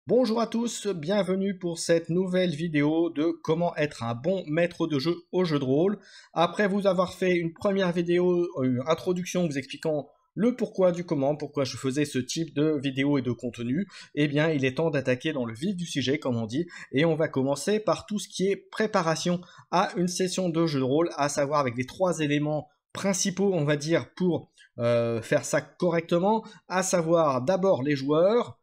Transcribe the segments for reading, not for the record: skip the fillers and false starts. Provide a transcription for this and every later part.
Bonjour à tous, bienvenue pour cette nouvelle vidéo de comment être un bon maître de jeu au jeu de rôle. Après vous avoir fait une première vidéo, introduction vous expliquant le pourquoi du comment, pourquoi je faisais ce type de vidéo et de contenu, eh bien il est temps d'attaquer dans le vif du sujet comme on dit, et on va commencer par tout ce qui est préparation à une session de jeu de rôle, à savoir avec les trois éléments principaux on va dire pour faire ça correctement, à savoir d'abord les joueurs,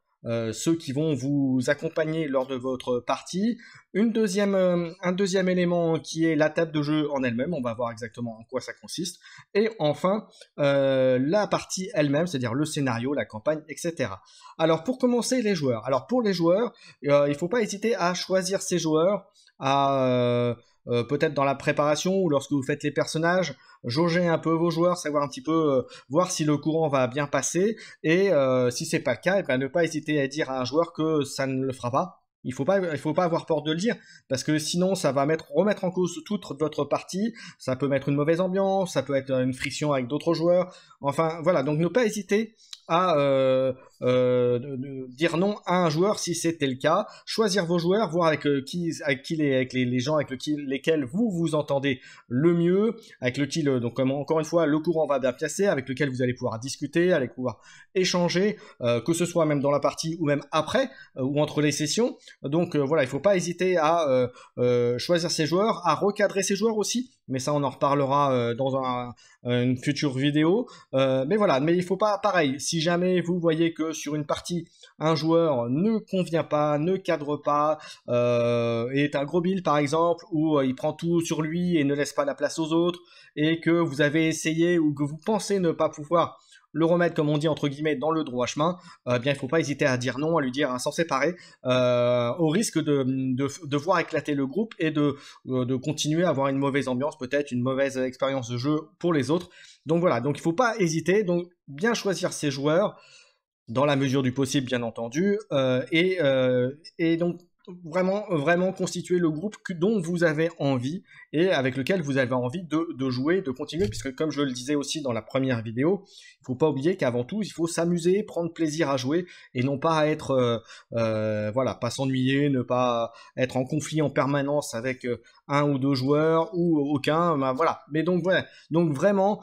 ceux qui vont vous accompagner lors de votre partie. Un deuxième élément qui est la table de jeu en elle-même, on va voir exactement en quoi ça consiste. Et enfin, la partie elle-même, c'est-à-dire le scénario, la campagne, etc. Alors pour commencer, les joueurs. Alors pour les joueurs, il ne faut pas hésiter à choisir ces joueurs, peut-être dans la préparation ou lorsque vous faites les personnages, jauger un peu vos joueurs, savoir un petit peu, voir si le courant va bien passer, et si c'est pas le cas, et ben, ne pas hésiter à dire à un joueur que ça ne le fera pas. Il faut pas avoir peur de le dire, parce que sinon ça va remettre en cause toute votre partie, ça peut mettre une mauvaise ambiance, ça peut être une friction avec d'autres joueurs, enfin voilà, donc ne pas hésiter à dire non à un joueur si c'était le cas, choisir vos joueurs, voir avec les gens lesquels vous vous entendez le mieux, avec lequel, donc comme encore une fois, le courant va bien passer, avec lequel vous allez pouvoir discuter, allez pouvoir échanger, que ce soit même dans la partie ou même après, ou entre les sessions. Donc voilà, il ne faut pas hésiter à choisir ses joueurs, à recadrer ses joueurs aussi, mais ça on en reparlera dans une future vidéo. Mais voilà, mais il faut pas, pareil, si jamais vous voyez que sur une partie, un joueur ne convient pas, ne cadre pas, est un gros bill par exemple, ou il prend tout sur lui et ne laisse pas la place aux autres, et que vous avez essayé ou que vous pensez ne pas pouvoir le remettre, comme on dit entre guillemets, dans le droit chemin, bien il ne faut pas hésiter à dire non, à lui dire s'en séparer, au risque de voir éclater le groupe et de continuer à avoir une mauvaise ambiance, peut-être une mauvaise expérience de jeu pour les autres. Donc voilà, donc il ne faut pas hésiter, donc bien choisir ses joueurs, dans la mesure du possible bien entendu, et donc vraiment constituer le groupe dont vous avez envie et avec lequel vous avez envie de jouer, de continuer, puisque comme je le disais aussi dans la première vidéo, il ne faut pas oublier qu'avant tout, il faut s'amuser, prendre plaisir à jouer et non pas être, voilà, pas s'ennuyer, ne pas être en conflit en permanence avec un ou deux joueurs ou aucun, ben voilà. Mais donc voilà, donc vraiment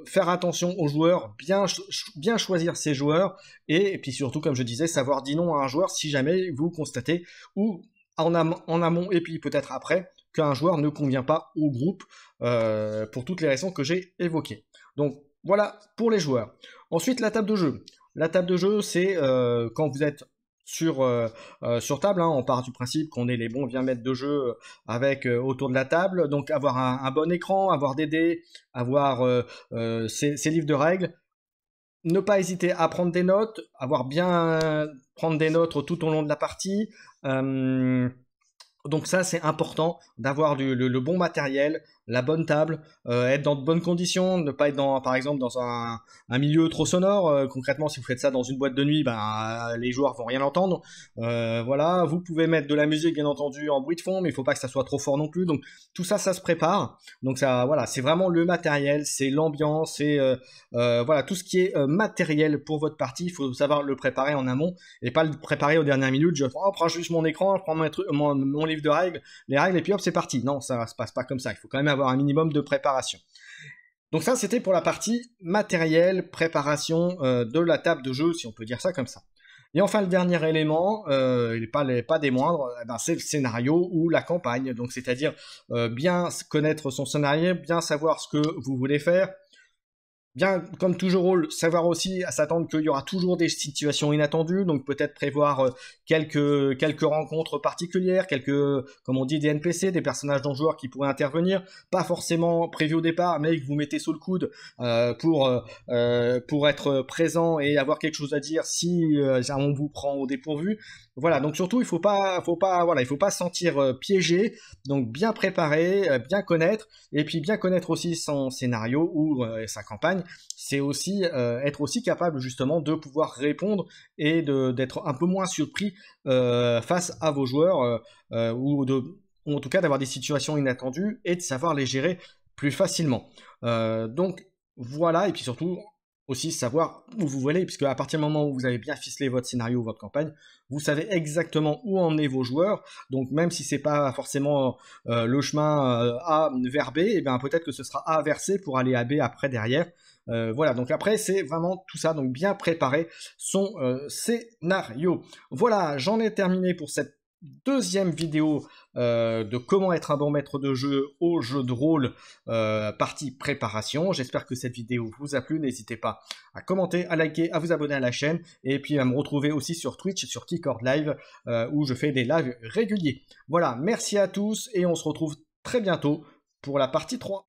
faire attention aux joueurs, bien choisir ses joueurs et puis surtout, comme je disais, savoir dire non à un joueur si jamais vous constatez ou en amont et puis peut-être après qu'un joueur ne convient pas au groupe pour toutes les raisons que j'ai évoquées. Donc voilà pour les joueurs. Ensuite, la table de jeu. La table de jeu, c'est quand vous êtes sur table, hein, on part du principe qu'on est les bons bien maîtres de jeu avec autour de la table, donc avoir un bon écran, avoir des dés, avoir ses livres de règles, ne pas hésiter à prendre des notes, avoir bien prendre des notes tout au long de la partie. Donc ça, c'est important d'avoir le bon matériel, la bonne table, être dans de bonnes conditions, ne pas être par exemple dans un milieu trop sonore. Concrètement, si vous faites ça dans une boîte de nuit, ben, les joueurs vont rien entendre. Voilà, vous pouvez mettre de la musique bien entendu en bruit de fond, mais il faut pas que ça soit trop fort non plus. Donc tout ça, ça se prépare. Donc ça, voilà, c'est vraiment le matériel, c'est l'ambiance, c'est voilà tout ce qui est matériel pour votre partie. Il faut savoir le préparer en amont et pas le préparer aux dernières minutes. Je prends juste mon écran, je prends mon livre de règles, les règles, et puis hop, c'est parti. Non, ça se passe pas comme ça. Il faut quand même avoir un minimum de préparation. Donc ça, c'était pour la partie matériel, préparation de la table de jeu, si on peut dire ça comme ça. Et enfin, le dernier élément, il n'est pas des moindres, c'est le scénario ou la campagne. Donc, c'est-à-dire bien connaître son scénario, bien savoir ce que vous voulez faire, bien, comme tout jeu rôle, savoir aussi à s'attendre qu'il y aura toujours des situations inattendues, donc peut-être prévoir quelques rencontres particulières, comme on dit, des NPC, des personnages non joueurs qui pourraient intervenir, pas forcément prévus au départ, mais que vous mettez sous le coude pour être présent et avoir quelque chose à dire si on vous prend au dépourvu. Voilà, donc surtout il faut pas se sentir piégé, donc bien préparer, bien connaître, et puis bien connaître aussi son scénario ou sa campagne. C'est aussi être aussi capable justement de pouvoir répondre et d'être un peu moins surpris face à vos joueurs ou en tout cas d'avoir des situations inattendues et de savoir les gérer plus facilement. Donc voilà, et puis surtout aussi savoir où vous voulez, puisque à partir du moment où vous avez bien ficelé votre scénario, votre campagne, vous savez exactement où emmener vos joueurs. Donc même si c'est pas forcément le chemin A vers B, et bien peut-être que ce sera A vers C pour aller à B après derrière. Voilà, donc après c'est vraiment tout ça, donc bien préparer son scénario. Voilà, j'en ai terminé pour cette deuxième vidéo de comment être un bon maître de jeu au jeu de rôle partie préparation. J'espère que cette vidéo vous a plu. N'hésitez pas à commenter, à liker, à vous abonner à la chaîne et puis à me retrouver aussi sur Twitch, sur Keycord Live où je fais des lives réguliers. Voilà, merci à tous et on se retrouve très bientôt pour la partie 3.